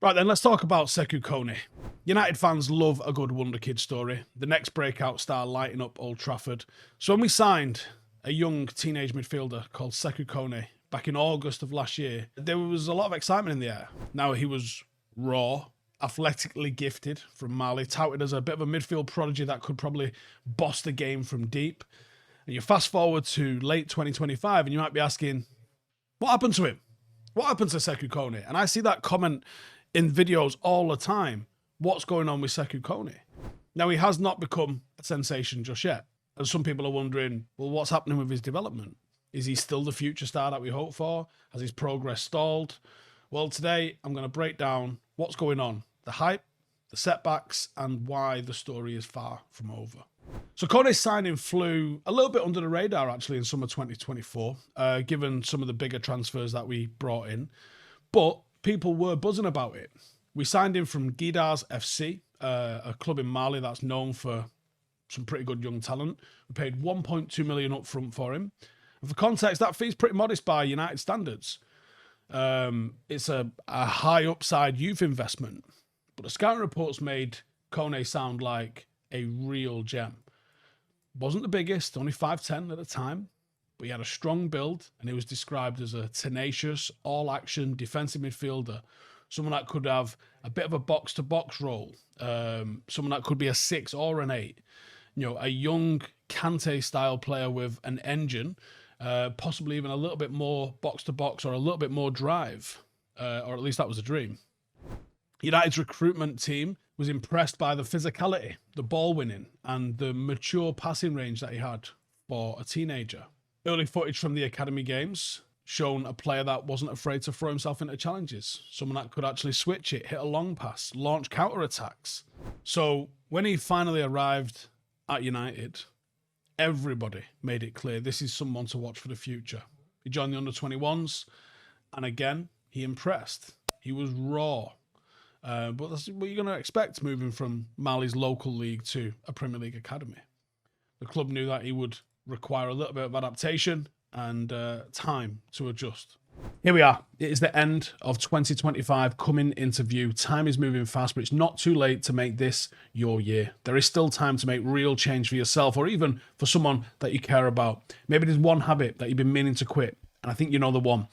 Right then, let's talk about Sekou Kone. United fans love a good wonder kid story. The next breakout star lighting up Old Trafford. So when we signed a young teenage midfielder called Sekou Kone back in August of last year, there was a lot of excitement in the air. Now he was raw, athletically gifted from Mali, touted as a bit of a midfield prodigy that could probably boss the game from deep. And you fast forward to late 2025 and you might be asking, what happened to him? What happened to Sekou Kone? And I see that comment in videos all the time. What's going on with Sekou Kone? Now, he has not become a sensation just yet. And some people are wondering, well, what's happening with his development? Is he still the future star that we hope for? Has his progress stalled? Well, today I'm going to break down what's going on, the hype, the setbacks, and why the story is far from over. So Kone's signing flew a little bit under the radar, actually, in summer 2024, given some of the bigger transfers that we brought in. But people were buzzing about it. We signed him from Guidars FC, a club in Mali that's known for some pretty good young talent. We paid 1.2 million up front for him. And for context, that fee's pretty modest by United standards. It's a high upside youth investment. But the scouting reports made Kone sound like a real gem. Wasn't the biggest, only 5'10" at the time, but he had a strong build and he was described as a tenacious, all-action defensive midfielder, someone that could have a bit of a box-to-box role, someone that could be a 6 or an 8, a young Kante-style player with an engine, possibly even a little bit more box-to-box or a little bit more drive, or at least that was a dream. United's recruitment team was impressed by the physicality, the ball winning, and the mature passing range that he had for a teenager. Early footage from the academy games shown a player that wasn't afraid to throw himself into challenges, someone that could actually switch it, hit a long pass, launch counter-attacks. So when he finally arrived at United, everybody made it clear this is someone to watch for the future. He joined the under-21s, and again, he impressed. He was raw. But that's what you're going to expect moving from Mali's local league to a Premier League academy. The club knew that he would require a little bit of adaptation and time to adjust. Here we are. It is the end of 2025 coming into view. Time is moving fast, but it's not too late to make this your year. There is still time to make real change for yourself or even for someone that you care about. Maybe there's one habit that you've been meaning to quit, and I think you know the one.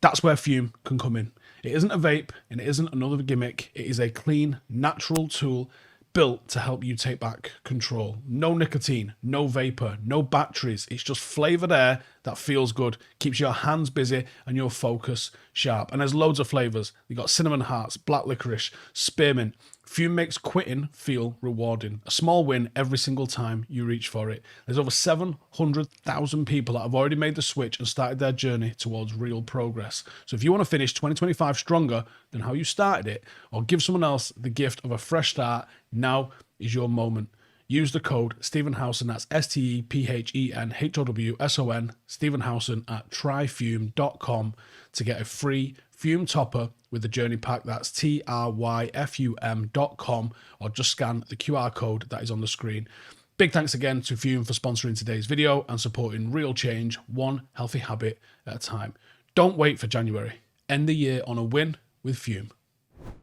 That's where Fume can come in. It isn't a vape and it isn't another gimmick. It is a clean, natural tool built to help you take back control. No nicotine, no vapor, no batteries. It's just flavored air that feels good, keeps your hands busy and your focus sharp. And there's loads of flavors. You've got cinnamon hearts, black licorice, spearmint. Fume makes quitting feel rewarding. A small win every single time you reach for it. There's over 700,000 people that have already made the switch and started their journey towards real progress. So if you want to finish 2025 stronger than how you started it, or give someone else the gift of a fresh start, now is your moment. Use the code Stephen Howson, that's STEPHENHOWSON, Stephen Howson at tryfume.com to get a free Fume topper with the journey pack. That's TRYFUM.com, or just scan the QR code that is on the screen. Big thanks again to Fume for sponsoring today's video and supporting real change, one healthy habit at a time. Don't wait for January. End the year on a win with Fume.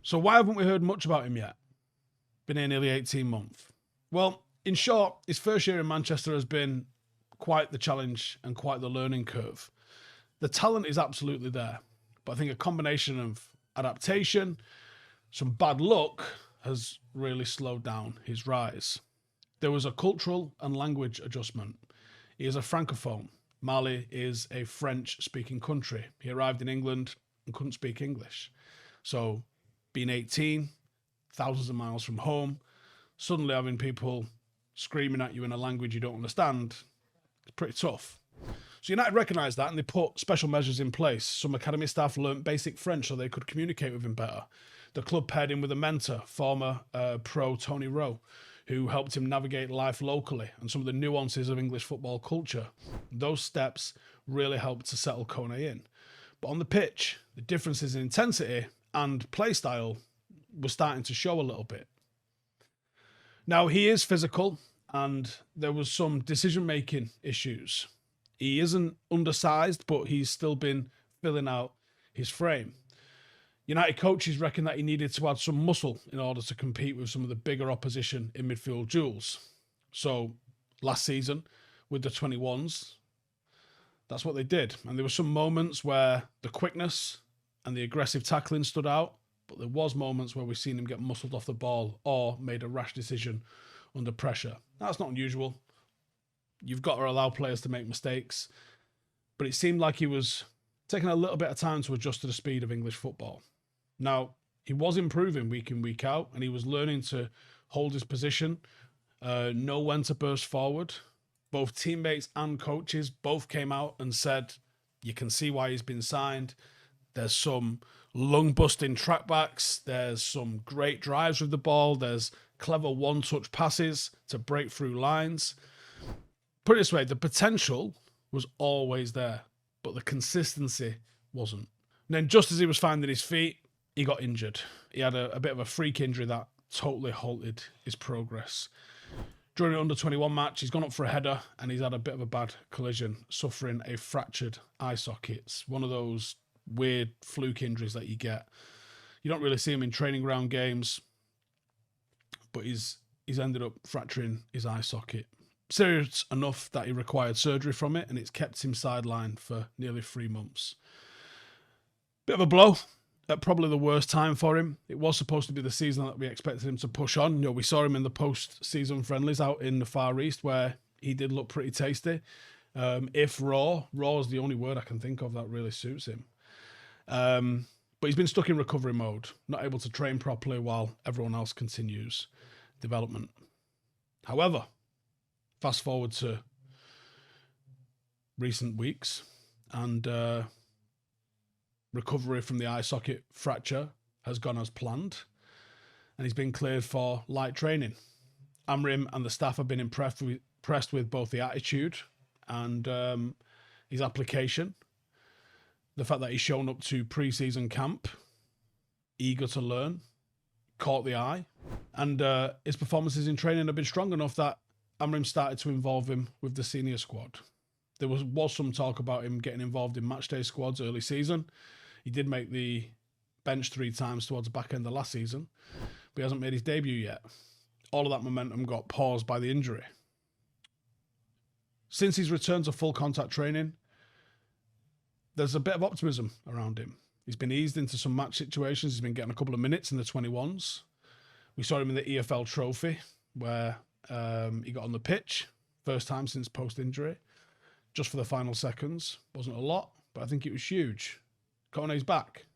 So why haven't we heard much about him yet? Been here nearly 18 months. Well, in short, his first year in Manchester has been quite the challenge and quite the learning curve. The talent is absolutely there, but I think a combination of adaptation, some bad luck has really slowed down his rise. There was a cultural and language adjustment. He is a francophone. Mali is a French-speaking country. He arrived in England and couldn't speak English. So being 18, thousands of miles from home, suddenly having people screaming at you in a language you don't understand, it's pretty tough. So United recognised that and they put special measures in place. Some academy staff learnt basic French so they could communicate with him better. The club paired him with a mentor, former pro Tony Rowe, who helped him navigate life locally and some of the nuances of English football culture. Those steps really helped to settle Kone in. But on the pitch, the differences in intensity and play style were starting to show a little bit. Now, he is physical and there was some decision-making issues. He isn't undersized, but he's still been filling out his frame. United coaches reckon that he needed to add some muscle in order to compete with some of the bigger opposition in midfield duels. So last season with the 21s, that's what they did. And there were some moments where the quickness and the aggressive tackling stood out, but there was moments where we've seen him get muscled off the ball or made a rash decision under pressure. That's not unusual. You've got to allow players to make mistakes. But it seemed like he was taking a little bit of time to adjust to the speed of English football. Now, he was improving week in, week out, and he was learning to hold his position, know when to burst forward. Both teammates and coaches both came out and said, you can see why he's been signed. There's some lung-busting trackbacks. There's some great drives with the ball. There's clever one-touch passes to break through lines. Put it this way, the potential was always there, but the consistency wasn't. And then just as he was finding his feet, he got injured. He had a bit of a freak injury that totally halted his progress. During an under-21 match, he's gone up for a header and he's had a bit of a bad collision, suffering a fractured eye socket. It's one of those weird fluke injuries that you get. You don't really see him in training ground games, but he's ended up fracturing his eye socket. Serious enough that he required surgery from it, and it's kept him sidelined for nearly 3 months. Bit of a blow at probably the worst time for him. It was supposed to be the season that we expected him to push on. You know, we saw him in the post-season friendlies out in the Far East where he did look pretty tasty. If raw is the only word I can think of that really suits him. But he's been stuck in recovery mode, not able to train properly while everyone else continues development. However, fast forward to recent weeks and recovery from the eye socket fracture has gone as planned and he's been cleared for light training. Amrim and the staff have been impressed with both the attitude and his application. The fact that he's shown up to pre-season camp, eager to learn, caught the eye, and his performances in training have been strong enough that Amrim started to involve him with the senior squad. There was some talk about him getting involved in matchday squads early season. He did make the bench 3 times towards the back end of last season, but he hasn't made his debut yet. All of that momentum got paused by the injury. Since he's returned to full contact training, there's a bit of optimism around him. He's been eased into some match situations. He's been getting a couple of minutes in the 21s. We saw him in the EFL Trophy where he got on the pitch, first time since post-injury, just for the final seconds. Wasn't a lot, but I think it was huge. Kone's back.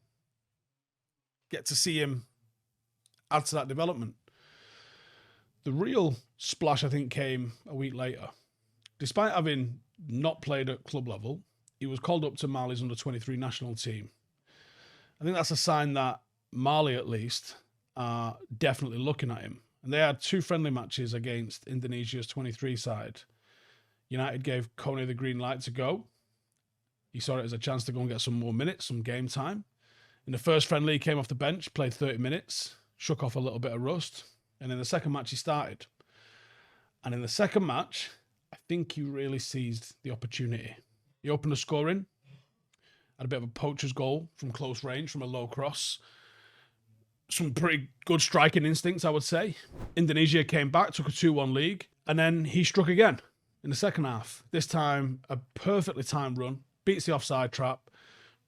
Get to see him add to that development. The real splash, I think, came a week later. Despite having not played at club level, he was called up to Mali's under-23 national team. I think that's a sign that Mali, at least, are definitely looking at him. And they had 2 friendly matches against Indonesia's 23 side. United gave Kone the green light to go. He saw it as a chance to go and get some more minutes, some game time. In the first friendly, he came off the bench, played 30 minutes, shook off a little bit of rust. And in the second match, he started. And in the second match, I think he really seized the opportunity. He opened the scoring, had a bit of a poacher's goal from close range, from a low cross. Some pretty good striking instincts, I would say. Indonesia came back, took a 2-1 lead, and then he struck again in the second half. This time, a perfectly timed run, beats the offside trap,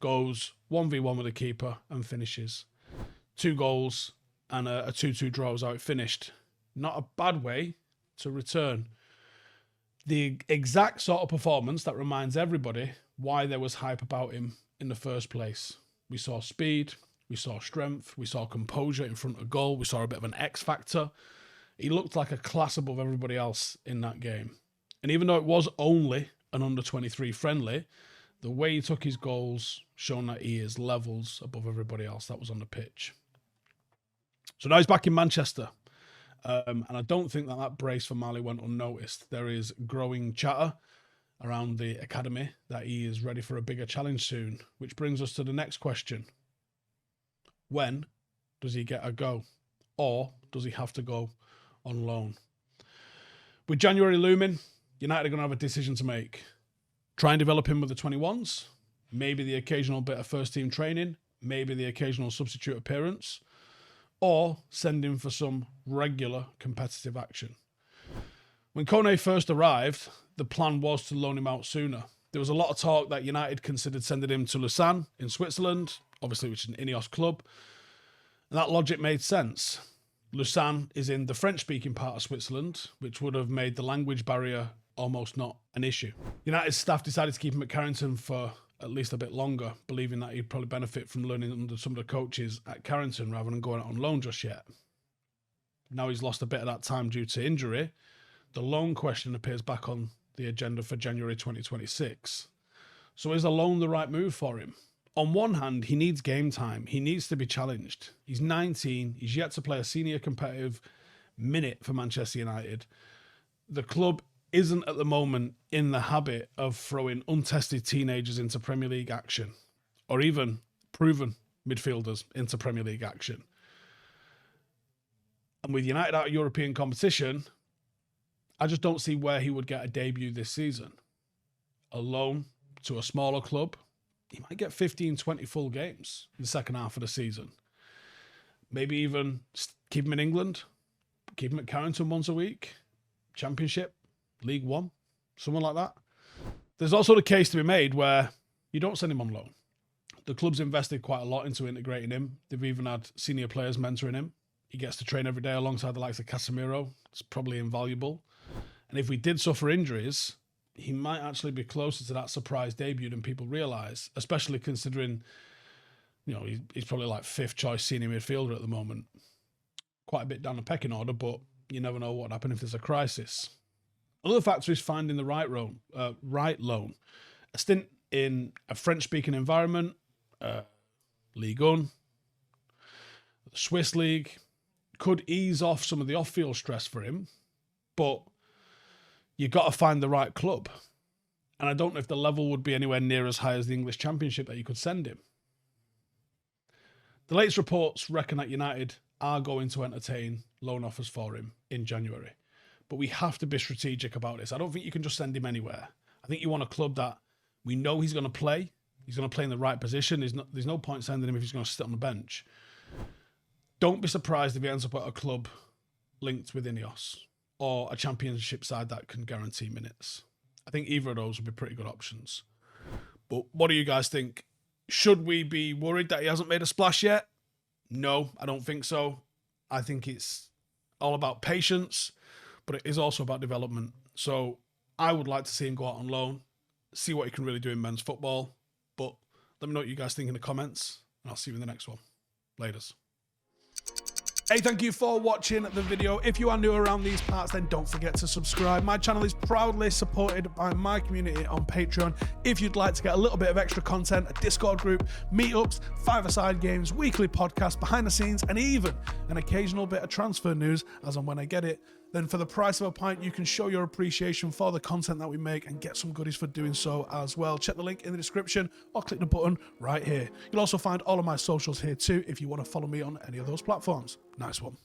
goes 1v1 with the keeper, and finishes. 2 goals and a 2-2 draw is how it finished. Not a bad way to return. The exact sort of performance that reminds everybody why there was hype about him in the first place. We saw speed, we saw strength, we saw composure in front of goal, we saw a bit of an X factor. He looked like a class above everybody else in that game. And even though it was only an under-23 friendly, the way he took his goals shown that he is levels above everybody else that was on the pitch. So now he's back in Manchester. And I don't think that brace for Mali went unnoticed. There is growing chatter around the academy that he is ready for a bigger challenge soon, which brings us to the next question. When does he get a go? Or does he have to go on loan? With January looming, United are going to have a decision to make. Try and develop him with the 21s, maybe the occasional bit of first team training, maybe the occasional substitute appearance, or send him for some regular competitive action. When Kone first arrived, the plan was to loan him out sooner. There was a lot of talk that United considered sending him to Lausanne in Switzerland, obviously which is an Ineos club, and that logic made sense. Lausanne is in the French-speaking part of Switzerland, which would have made the language barrier almost not an issue. United's staff decided to keep him at Carrington for at least a bit longer, believing that he'd probably benefit from learning under some of the coaches at Carrington rather than going out on loan just yet. Now he's lost a bit of that time due to injury. The loan question appears back on the agenda for January 2026. So is a loan the right move for him? On one hand, he needs game time. He needs to be challenged. He's 19. He's yet to play a senior competitive minute for Manchester United. The club isn't at the moment in the habit of throwing untested teenagers into Premier League action, or even proven midfielders into Premier League action. And with United out of European competition, I just don't see where he would get a debut this season. A loan to a smaller club, he might get 15, 20 full games in the second half of the season. Maybe even keep him in England, keep him at Carrington once a week, Championship, League One, someone like that. There's also the case to be made where you don't send him on loan. The club's invested quite a lot into integrating him. They've even had senior players mentoring him. He gets to train every day alongside the likes of Casemiro. It's probably invaluable. And if we did suffer injuries, he might actually be closer to that surprise debut than people realise, especially considering, he's probably like 5th choice senior midfielder at the moment. Quite a bit down the pecking order, but you never know what would happen if there's a crisis. Another factor is finding the right loan. A stint in a French-speaking environment, Ligue 1, the Swiss League, could ease off some of the off-field stress for him, but you've got to find the right club. And I don't know if the level would be anywhere near as high as the English Championship that you could send him. The latest reports reckon that United are going to entertain loan offers for him in January. But we have to be strategic about this. I don't think you can just send him anywhere. I think you want a club that we know he's going to play. He's going to play in the right position. There's no point sending him if he's going to sit on the bench. Don't be surprised if he ends up at a club linked with Ineos or a championship side that can guarantee minutes. I think either of those would be pretty good options. But what do you guys think? Should we be worried that he hasn't made a splash yet? No, I don't think so. I think it's all about patience, but it is also about development. So I would like to see him go out on loan, see what he can really do in men's football. But let me know what you guys think in the comments, and I'll see you in the next one. Laters. Hey, thank you for watching the video. If you are new around these parts, then don't forget to subscribe. My channel is proudly supported by my community on Patreon. If you'd like to get a little bit of extra content, a Discord group, meetups, five-a-side games, weekly podcasts, behind the scenes, and even an occasional bit of transfer news as and when I get it, then for the price of a pint, you can show your appreciation for the content that we make and get some goodies for doing so as well. Check the link in the description or click the button right here. You'll also find all of my socials here too if you want to follow me on any of those platforms. Nice one.